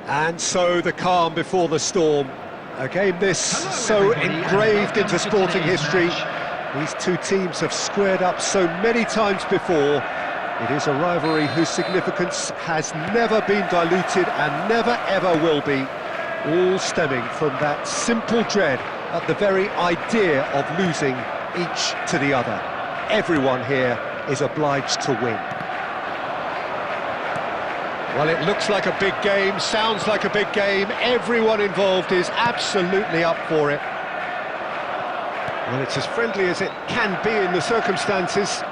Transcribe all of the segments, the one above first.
And so the calm before the storm. A game this so engraved into sporting history. These two teams have squared up so many times before. It is a rivalry whose significance has never been diluted and never ever will be. All stemming from that simple dread at the very idea of losing each to the other. Everyone here is obliged to win. Well, it looks like a big game, sounds like a big game. Everyone involved is absolutely up for it. Well, it's as friendly as it can be in the circumstances,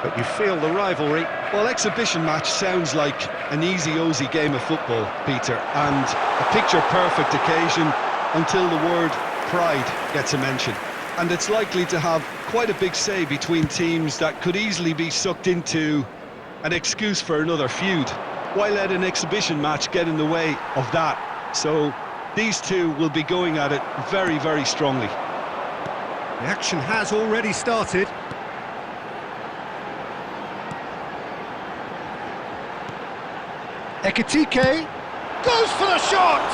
but you feel the rivalry. Well, exhibition match sounds like an easy-ozy game of football, Peter, and a picture-perfect occasion until the word pride gets a mention. And it's likely to have quite a big say between teams that could easily be sucked into an excuse for another feud. Why let an exhibition match get in the way of that? So these two will be going at it very, very strongly. The action has already started. Ekitike goes for the shot!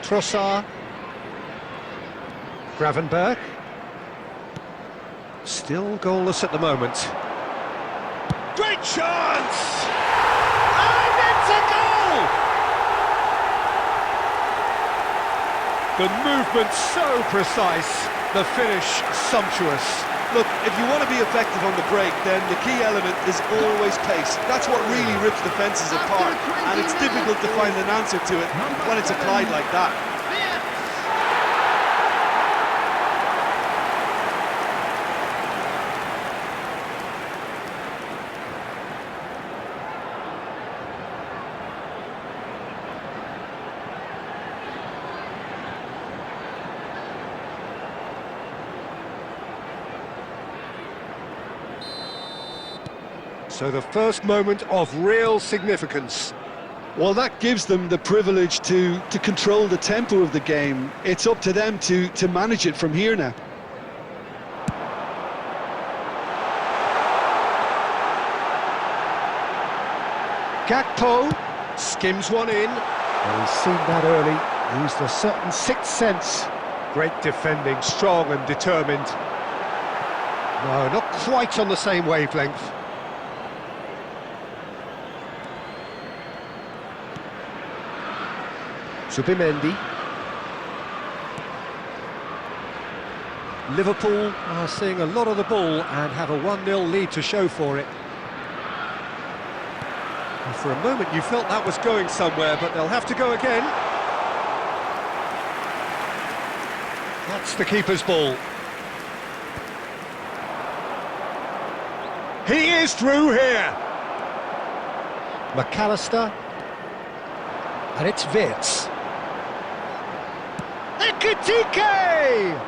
Trossard. Gravenberg. Still goalless at the moment. Great chance! And it's a goal! The movement so precise, the finish sumptuous. Look, if you want to be effective on the break, then the key element is always pace. That's what really rips defences apart, and it's difficult to find an answer to it when it's applied like that. So the first moment of real significance. Well, that gives them the privilege to control the tempo of the game. It's up to them to manage it from here now. Gakpo skims one in. Well, he's seen that early, used a certain sixth sense. Great defending, strong and determined. No, not quite on the same wavelength. Subimendi. Liverpool are seeing a lot of the ball and have a 1-0 lead to show for it. And for a moment you felt that was going somewhere, but they'll have to go again. That's the keeper's ball. He is through here. McAllister. And it's Wirtz. Ekitike!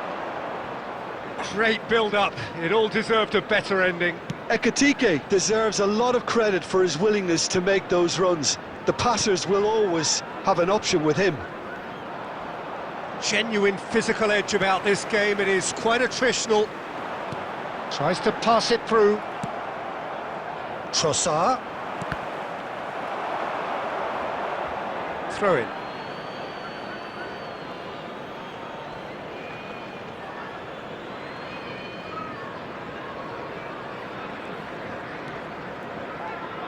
Great build-up. It all deserved a better ending. Ekitike deserves a lot of credit for his willingness to make those runs. The passers will always have an option with him. Genuine physical edge about this game. It is quite attritional. Tries to pass it through. Trossard. Throw in.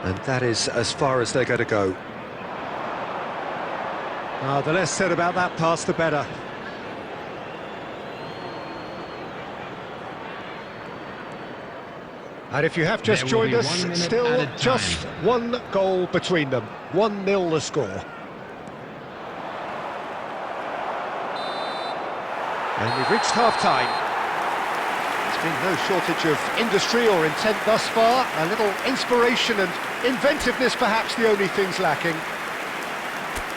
And that is as far as they're going to go. The less said about that pass, the better. And if you have just joined us, still just one goal between them. 1-0 the score. And we've reached half-time. There's been no shortage of industry or intent thus far. A little inspiration and inventiveness, perhaps the only things lacking.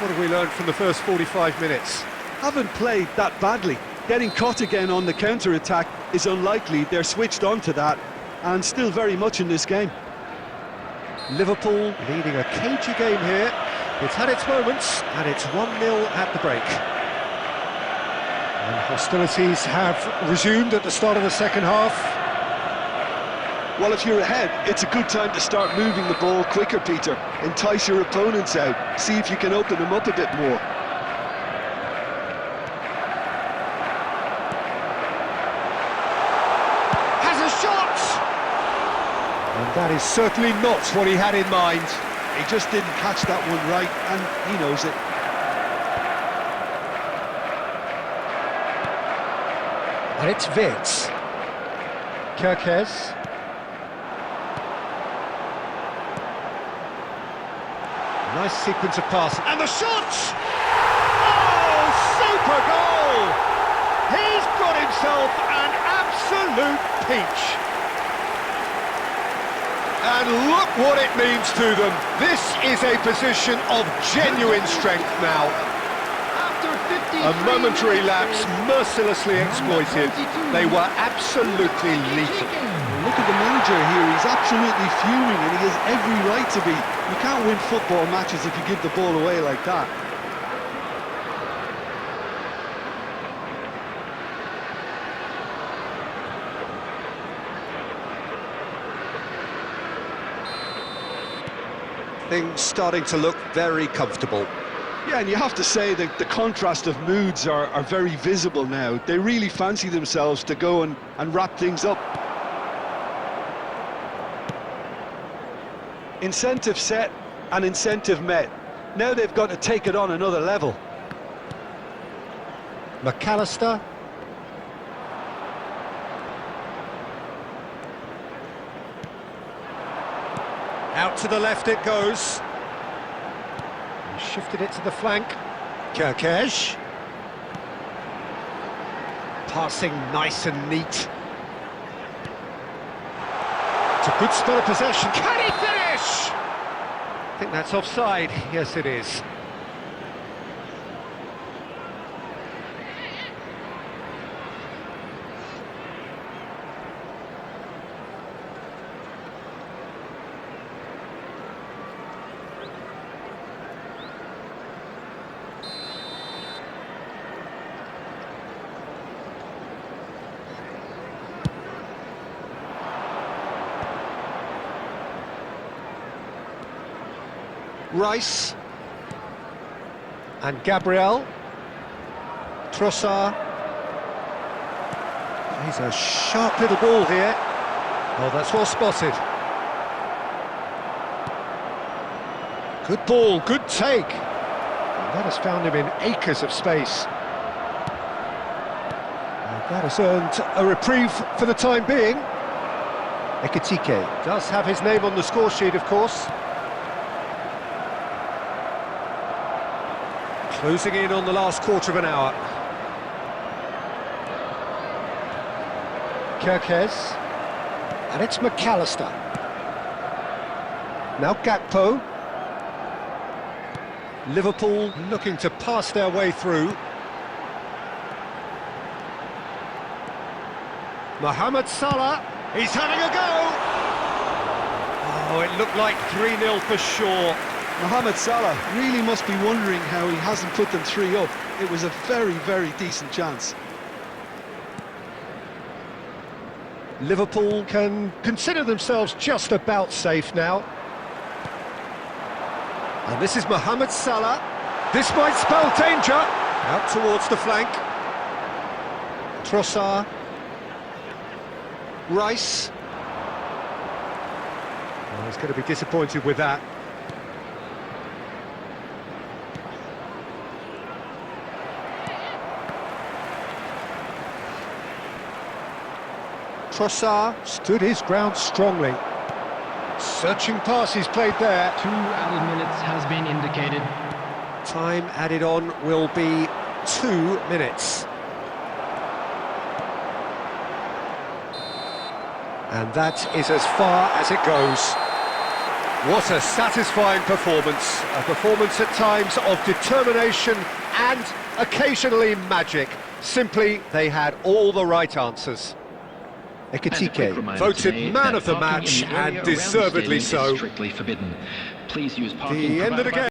What have we learned from the first 45 minutes? Haven't played that badly. Getting caught again on the counter-attack is unlikely. They're switched on to that, and still very much in this game. Liverpool leading a cagey game here. It's had its moments, and it's 1-0 at the break. And hostilities have resumed at the start of the second half. Well, if you're ahead, it's a good time to start moving the ball quicker, Peter. Entice your opponents out. See if you can open them up a bit more. Has a shot! And that is certainly not what he had in mind. He just didn't catch that one right, and he knows it. And it's Vitz. Kirkes. Nice sequence of passes. And the shot! Oh, super goal! He's got himself an absolute peach. And look what it means to them. This is a position of genuine strength now. A momentary lapse, mercilessly exploited. They were absolutely lethal. Look at the manager here, he's absolutely fuming and he has every right to be. You can't win football matches if you give the ball away like that. Things starting to look very comfortable. Yeah, and you have to say that the contrast of moods are very visible now. They really fancy themselves to go and wrap things up. Incentive set and incentive met. Now they've got to take it on another level. McAllister. Out to the left it goes. He shifted it to the flank. Kirkes. Passing nice and neat. It's a good spell of possession. Can he finish? I think that's offside. Yes, it is. Rice and Gabriel Trossard. He's a sharp little ball here. Oh, that's well spotted. Good ball, good take. And that has found him in acres of space. And that has earned a reprieve for the time being. Ekitike does have his name on the score sheet, of course. Closing in on the last quarter of an hour. Kirkes. And it's McAllister. Now Gakpo. Liverpool looking to pass their way through. Mohamed Salah. He's having a go. Oh, it looked like 3-0 for sure. Mohamed Salah really must be wondering how he hasn't put them 3 up. It was a very, very decent chance. Liverpool can consider themselves just about safe now. And this is Mohamed Salah. This might spell danger. Out towards the flank. Trossard. Rice. Oh, he's going to be disappointed with that. Trossard stood his ground strongly. Searching pass he's played there. 2 added minutes has been indicated. Time added on will be 2 minutes. And that is as far as it goes. What a satisfying performance. A performance at times of determination and occasionally magic. Simply, they had all the right answers. Ekitike voted man of the match, and deservedly so. Strictly forbidden. Please use The end of the game.